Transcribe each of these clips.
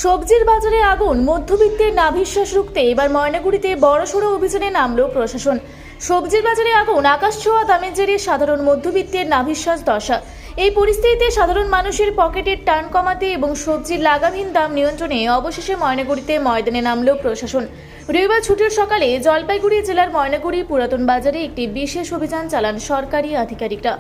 সবজির বাজারে আগুন, মধ্যবিত্তের নাভিশ্বাস রুখতে এবার ময়নাগুড়িতে বড়সড় অভিযানে নামল প্রশাসন। সবজির বাজারে আগুন, আকাশ ছোঁয়া দামের জেরে সাধারণ মধ্যবিত্তের নাভিশ্বাস দশা। এই পরিস্থিতিতে সাধারণ মানুষের পকেটের টান কমাতে এবং সবজির লাগামহীন দাম নিয়ন্ত্রণে অবশেষে ময়নাগুড়িতে ময়দানে নামল প্রশাসন। রবিবার ছুটির সকালে জলপাইগুড়ি জেলার ময়নাগুড়ি পুরাতন বাজারে একটি বিশেষ অভিযান চালান সরকারি আধিকারিকরা।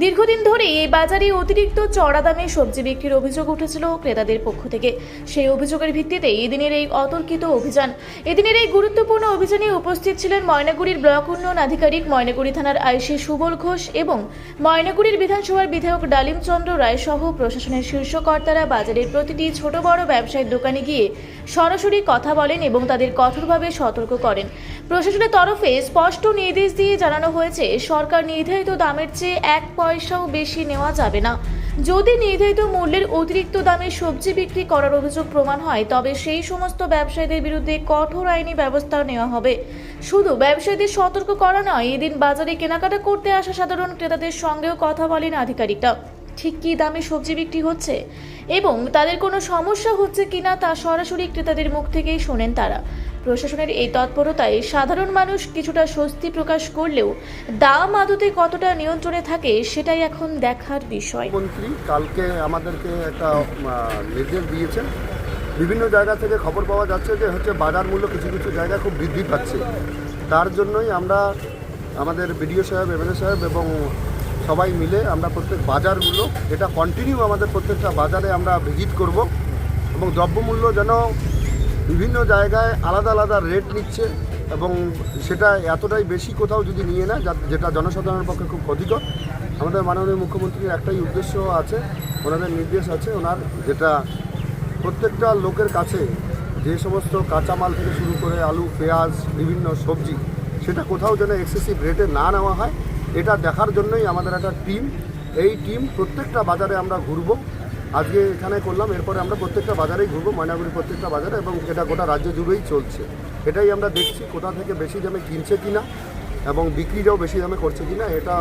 দীর্ঘদিন ধরে এই বাজারে অতিরিক্ত চড়া দামে সবজি বিক্রির অভিযোগ উঠেছিল ক্রেতাদের পক্ষ থেকে। সেই অভিযোগের ভিত্তিতে এদিনের এই অতর্কিত অভিযান। এদিনের এই গুরুত্বপূর্ণ অভিযানে উপস্থিত ছিলেন ময়নাগুড়ির ব্লক উন্নয়ন আধিকারিক, ময়নাগুড়ি থানার আইসি সুবল ঘোষ এবং ময়নাগুড়ির বিধানসভার বিধায়ক ডালিম চন্দ্র রায় সহ প্রশাসনের শীর্ষ কর্তারা। বাজারের প্রতিটি ছোট বড় ব্যবসায়ীর দোকানে গিয়ে সরাসরি কথা বলেন এবং তাদের কঠোরভাবে সতর্ক করেন। প্রশাসনের তরফে স্পষ্ট নির্দেশ দিয়ে জানানো হয়েছে, সরকার নির্ধারিত দামের চেয়ে 1 পয়সাও বেশি নেওয়া যাবে না। যদি নির্ধারিত মূল্যের অতিরিক্ত দামে সবজি বিক্রি করার অভিযোগ প্রমাণ হয়, তবে সেই সমস্ত ব্যবসায়ীদের বিরুদ্ধে কঠোর আইনি ব্যবস্থা নেওয়া হবে। শুধু ব্যবসায়ীদের সতর্ক করা নয়, এদিন বাজারে কেনাকাটা করতে আসা সাধারণ ক্রেতাদের সঙ্গেও কথা বলেন আধিকারিকরা। ঠিক কী দামে সবজি বিক্রি হচ্ছে এবং তাদের কোনো সমস্যা হচ্ছে কিনা তা সরাসরি ক্রেতাদের মুখ থেকেই শোনেন তারা। প্রশাসনের এই তৎপরতায় সাধারণ মানুষ কিছুটা স্বস্তি প্রকাশ করলেও দাম আদতে কতটা নিয়ন্ত্রণে থাকে সেটাই এখন দেখার বিষয়। মন্ত্রী কালকে আমাদেরকে একটা নির্দেশ দিয়েছেন। বিভিন্ন জায়গা থেকে খবর পাওয়া যাচ্ছে যে বাজার মূল্য কিছু কিছু জায়গায় খুব বৃদ্ধি পাচ্ছে। তার জন্যই আমরা আমাদের বিডিও সাহেব, এমএলএ সাহেব এবং সবাই মিলে আমরা প্রত্যেক বাজারগুলো এটা কন্টিনিউ আমাদের প্রত্যেকটা বাজারে আমরা ভিজিট করব এবং দ্রব্যমূল্য যেন বিভিন্ন জায়গায় আলাদা আলাদা রেট নিচ্ছে এবং সেটা এতটাই বেশি কোথাও যদি নিয়ে নেয় যেটা জনসাধারণের পক্ষে খুব ক্ষতিকর। আমাদের মাননীয় মুখ্যমন্ত্রীর একটাই উদ্দেশ্য আছে, ওনাদের নির্দেশ আছে ওনার, যেটা প্রত্যেকটা লোকের কাছে যে সমস্ত কাঁচামাল থেকে শুরু করে আলু, পেঁয়াজ, বিভিন্ন সবজি, সেটা কোথাও যেন এক্সেসিভ রেটে না নেওয়া হয়, এটা দেখার জন্যই আমাদের একটা টিম। এই টিম প্রত্যেকটা বাজারে আমরা ঘুরবো। আজকে এখানে করলাম, এরপরে আমরা প্রত্যেকটা বাজারেই ঘুরবো, ময়নাগুড়ির প্রত্যেকটা বাজারে, এবং এটা গোটা রাজ্য জুড়েই চলছে। এটাই আমরা দেখছি কোথা থেকে বেশি দামে কিনছে কিনা এবং বিক্রিটাও বেশি দামে করছে কিনা, এটা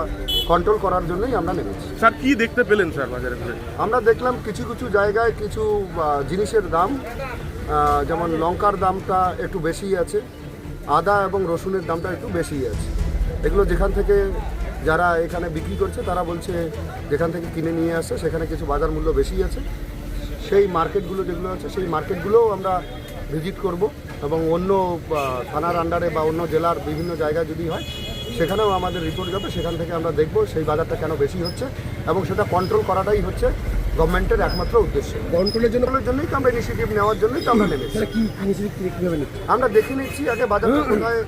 কন্ট্রোল করার জন্যই আমরা নেমেছি। স্যার, কি দেখতে পেলেন স্যার বাজারে? আমরা দেখলাম কিছু কিছু জায়গায় কিছু জিনিসের দাম, যেমন লঙ্কার দামটা একটু বেশি আছে, আদা এবং রসুনের দামটা একটু বেশি আছে। এগুলো যেখান থেকে যারা এখানে বিক্রি করছে তারা বলছে যেখান থেকে কিনে নিয়ে আসে সেখানে কিছু বাজার মূল্য বেশি আছে। সেই মার্কেটগুলো যেগুলো আছে সেই মার্কেটগুলোও আমরা ভিজিট করব এবং অন্য থানার আন্ডারে বা অন্য জেলার বিভিন্ন জায়গায় যদি হয় সেখানেও আমাদের রিপোর্ট যাবে। সেখান থেকে আমরা দেখব সেই বাজারটা কেন বেশি হচ্ছে এবং সেটা কন্ট্রোল করাটাই হচ্ছে গভর্নমেন্টের একমাত্র উদ্দেশ্য। কন্ট্রোলের জন্যই তো আমরা ইনিশিয়েটিভ নেওয়ার জন্যই তো আমরা নেমেছি। আমরা দেখে নিচ্ছি আগে বাজারটা কোথায়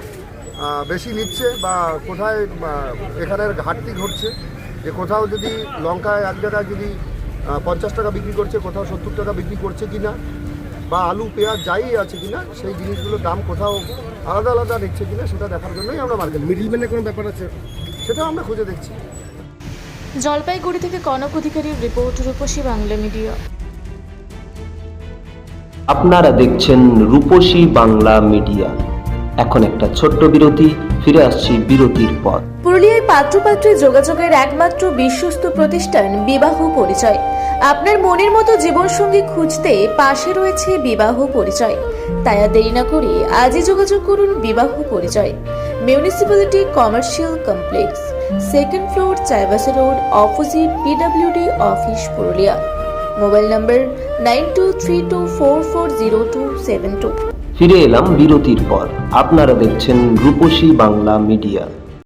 বেশি নিচ্ছে বা কোথায় এখানের ঘাটতি ঘটছে, যে কোথাও যদি লঙ্কায় এক জায়গায় যদি 50 টাকা বিক্রি করছে, কোথাও 70 টাকা বিক্রি করছে কিনা, বা আলু, পেঁয়াজ যাই আছে কিনা, সেই জিনিসগুলোর দাম কোথাও আলাদা আলাদা নিচ্ছে কিনা, সেটা দেখার জন্যই আমরা মার্কেট। মিডলম্যানের কোনো ব্যাপার আছে সেটাও আমরা খুঁজে দেখছি। জলপাইগুড়ি থেকে কনক অধিকারীর রিপোর্ট, রূপসী বাংলা মিডিয়া। আপনারা দেখছেন রূপসী বাংলা মিডিয়া। এখন একটা ছোট্ট বিরতি, ফিরে আসছি বিরতির পর। পুরুলিয়ায় পাত্রপাত্রী যোগাযোগের একমাত্র বিশ্বস্ত প্রতিষ্ঠান বিবাহ পরিচয়। আপনার মনের মতো জীবনসঙ্গী খুঁজতে পাশে রয়েছে বিবাহ পরিচয়। তাই আর দেরি না করে আজই যোগাযোগ করুন বিবাহ পরিচয়। Municipality commercial complex, 2nd floor, Chaibasa road, opposite PWD office, Purulia. Mobile নম্বর 9232440272। ফিরে এলাম বিরতির পর। আপনারা দেখছেন রূপসী বাংলা মিডিয়া।